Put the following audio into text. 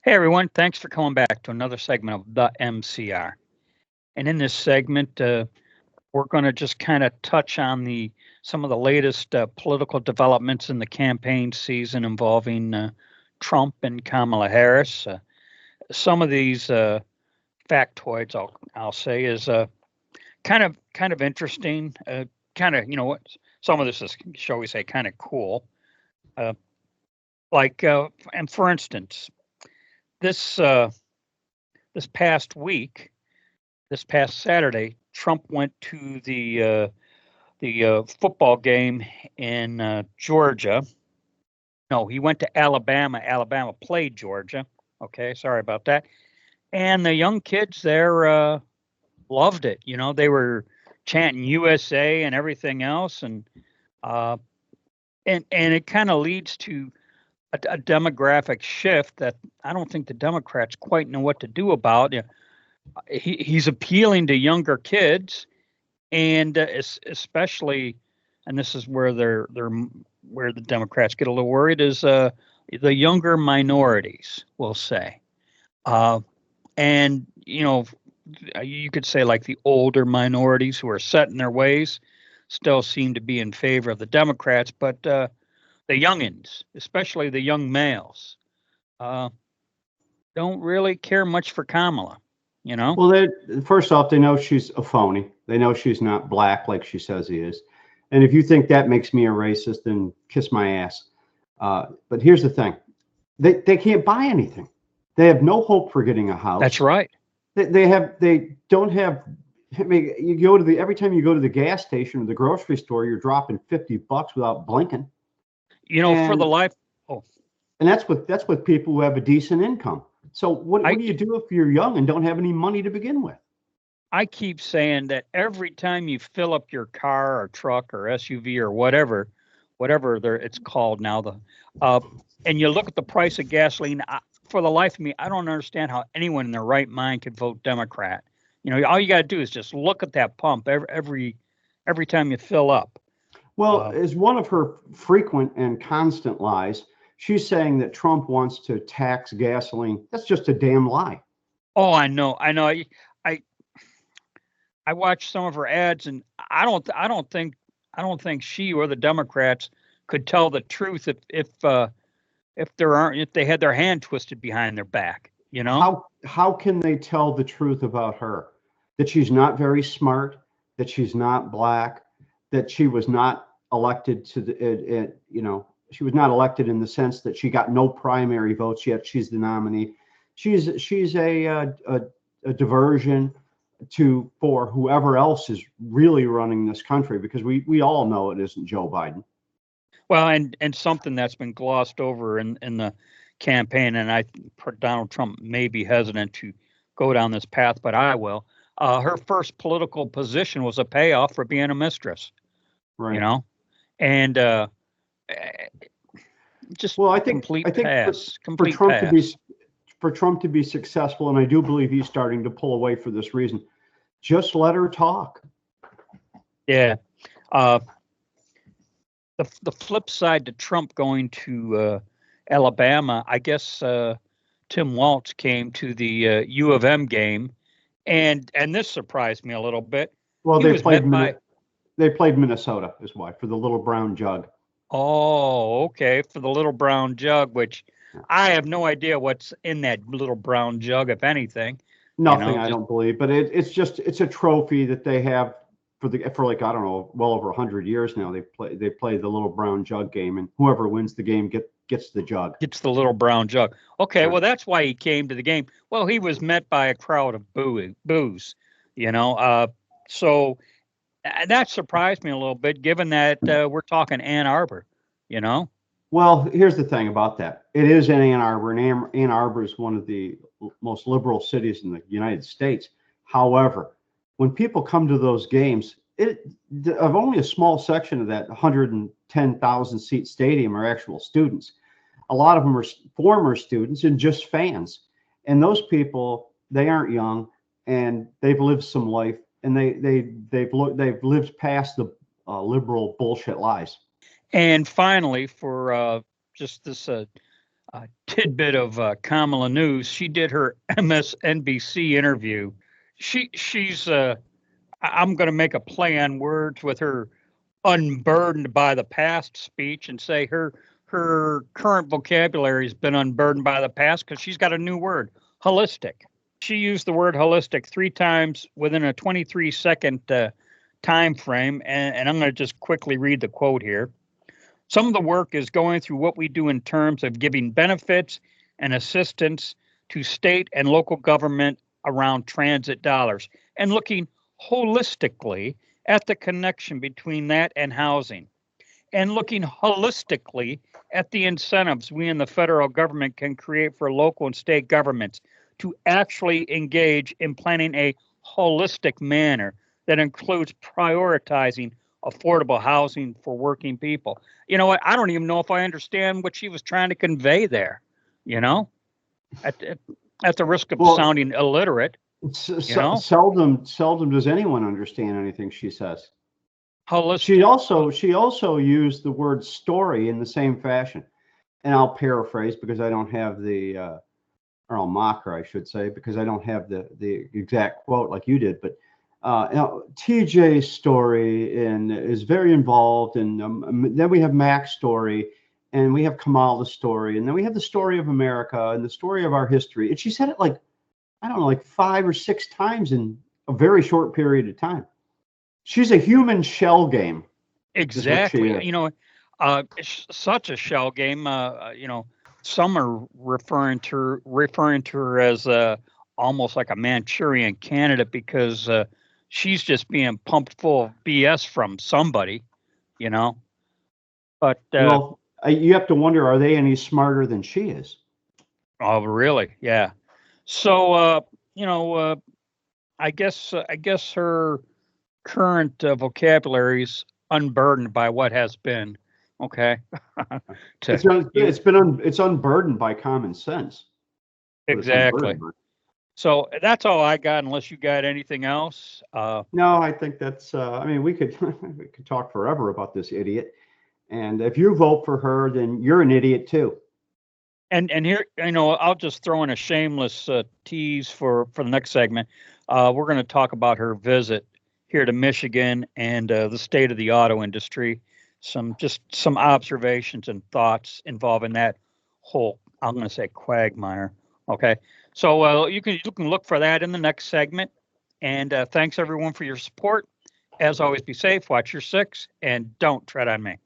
Hey everyone, thanks for coming back to another segment of the MCR. And in this segment, we're going to just kind of touch on the some of the latest political developments in the campaign season involving Trump and Kamala Harris. Some of these factoids, I'll say, is kind of interesting. Kind of, what some of this is, shall we say, kind of cool. And for instance, this this past week, this past Saturday, Trump went to the football game in Georgia. No, he went to Alabama. Alabama played Georgia. Okay, sorry about that. And the young kids there loved it. They were chanting USA and everything else, and it kind of leads to a demographic shift that I don't think the Democrats quite know what to do about. He's appealing to younger kids, and especially, and this is where where the Democrats get a little worried, is the younger minorities, we'll say, and you could say like the older minorities who are set in their ways still seem to be in favor of the Democrats, but the youngins, especially the young males, don't really care much for Kamala. Well, first off, they know she's a phony. They know she's not black like she says he is. And if you think that makes me a racist, then kiss my ass. But here's the thing. They can't buy anything. They have no hope for getting a house. That's right. They don't have. I mean, every time you go to the gas station or the grocery store, you're dropping $50 without blinking. For the life. Oh, and that's with people who have a decent income. So what do you do if you're young and don't have any money to begin with? I keep saying that every time you fill up your car or truck or SUV or whatever it's called now, and you look at the price of gasoline, for the life of me, I don't understand how anyone in their right mind could vote Democrat. All you got to do is just look at that pump every time you fill up. Well, as one of her frequent and constant lies, she's saying that Trump wants to tax gasoline. That's just a damn lie. Oh, I know. I watched some of her ads, and I don't think she or the Democrats could tell the truth if they had their hand twisted behind their back. How can they tell the truth about her? That she's not very smart, that she's not black, that she was not elected she was not elected in the sense that she got no primary votes, yet she's the nominee. She's a diversion for whoever else is really running this country, because we all know it isn't Joe Biden. Well, and something that's been glossed over in the campaign, and Donald Trump may be hesitant to go down this path, but I will. Her first political position was a payoff for being a mistress. Right. And just I think pass. For Trump to be successful, and I do believe he's starting to pull away for this reason, just let her talk. Yeah. The flip side to Trump going to Alabama, I guess Tim Walz came to the U of M game, and this surprised me a little bit. Well, they played Minnesota is why, for the little brown jug. Oh, okay, for the little brown jug, which I have no idea what's in that little brown jug, if anything. Nothing, I don't believe, but it's a trophy that they have for like, I don't know, well over 100 years now. They play the little brown jug game, and whoever wins the game gets the jug. Gets the little brown jug. Okay, well, that's why he came to the game. Well, he was met by a crowd of boos, so that surprised me a little bit, given that we're talking Ann Arbor, Well, here's the thing about that. It is in Ann Arbor, and Ann Arbor is one of the most liberal cities in the United States. However, when people come to those games, of only a small section of that 110,000 seat stadium are actual students. A lot of them are former students and just fans. And those people, they aren't young, and they've lived some life, and they've lived past the liberal bullshit lies. And finally, for just this tidbit of Kamala news. She did her MSNBC interview. She's I'm going to make a play on words with her unburdened by the past speech and say her current vocabulary has been unburdened by the past because she's got a new word, holistic. She used the word holistic 3 times within a 23-second time frame, and I'm going to just quickly read the quote here. Some of the work is going through what we do in terms of giving benefits and assistance to state and local government around transit dollars and looking holistically at the connection between that and housing, and looking holistically at the incentives we in the federal government can create for local and state governments to actually engage in planning a holistic manner that includes prioritizing affordable housing for working people. You know what? I don't even know if I understand what she was trying to convey there, you know, at the risk of sounding illiterate. Seldom does anyone understand anything she says. Holistic. She also used the word story in the same fashion, and I'll paraphrase because I don't have or I'll mock her, I should say, because I don't have the exact quote like you did. But TJ's story is very involved, and then we have Mac's story, and we have Kamala's story, and then we have the story of America and the story of our history. And she said it like, I don't know, like 5 or 6 times in a very short period of time. She's a human shell game. Exactly. You know, it's such a shell game. You know, some are referring to her as almost like a Manchurian candidate because she's just being pumped full of BS from somebody, you know. But well, you have to wonder, are they any smarter than she is? Oh, really? Yeah. So you know, I guess her current vocabulary's unburdened by what has been. Okay. It's unburdened by common sense. Exactly. So that's all I got, unless you got anything else. No, I think that's. I mean, we could talk forever about this idiot. And if you vote for her, then you're an idiot too. And here, you know, I'll just throw in a shameless tease for the next segment. We're going to talk about her visit here to Michigan and the state of the auto industry. Some observations and thoughts involving that whole, I'm going to say, quagmire. Okay, so you can look for that in the next segment. And thanks everyone for your support. As always, be safe, watch your 6, and don't tread on me.